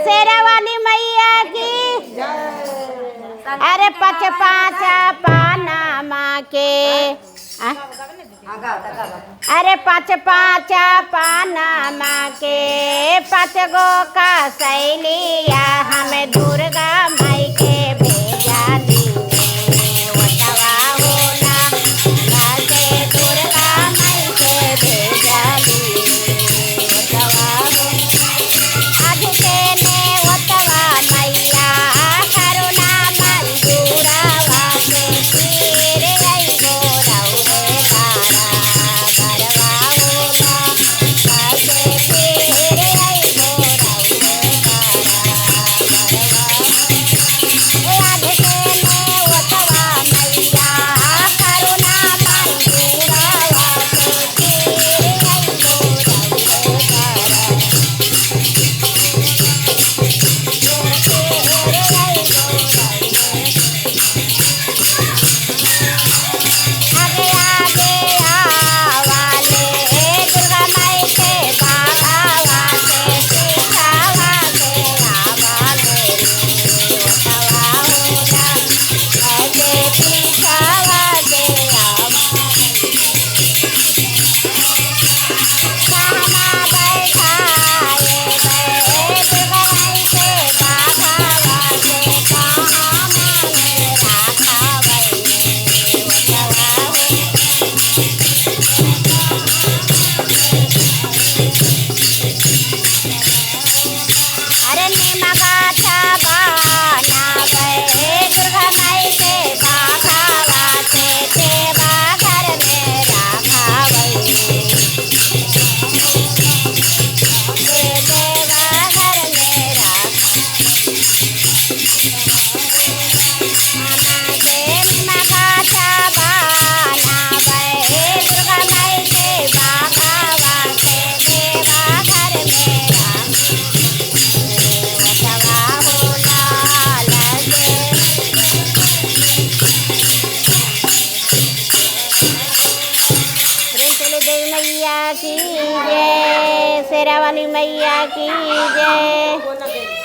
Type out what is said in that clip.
शेरा वाली मैया की। अरे पच पाचा पानामा के अरे पच पाचा पानामा के पच गो का सैलिया हमें दुर्गा माई के भेजा दी वटवा होला कासे दुर्गा माई के भेजा दी वटवा आज के ने वटवा मैया करुणा मंजूरावा के तीर आई गोरौवे तारा बरवा होला कासे तीर आई गोरौवे तारा बरवा आज के ने वटवा मैया करुणा मंजूरावा के तीर आई गोरौवे तारा आगे आगे आवाले दुर्गा माई के बाघावा के सीतावा के आवाले ओटवा होला ऐसे पीछावा के कहाँ बैठाए गए दुर्गा माई के बाघावा के कहाँ माने राखावे ओटवा अरे निमगाथा बनावे दुर्गा माई के बाघावा के देवा घर में राखावे देवा घर में राखाना के निमगाथा बनावे दुर्गा माई के बाघावा के देवा घर में वटवा होला लगे चले गई मैया की जय शेरा वाली मैया की जय।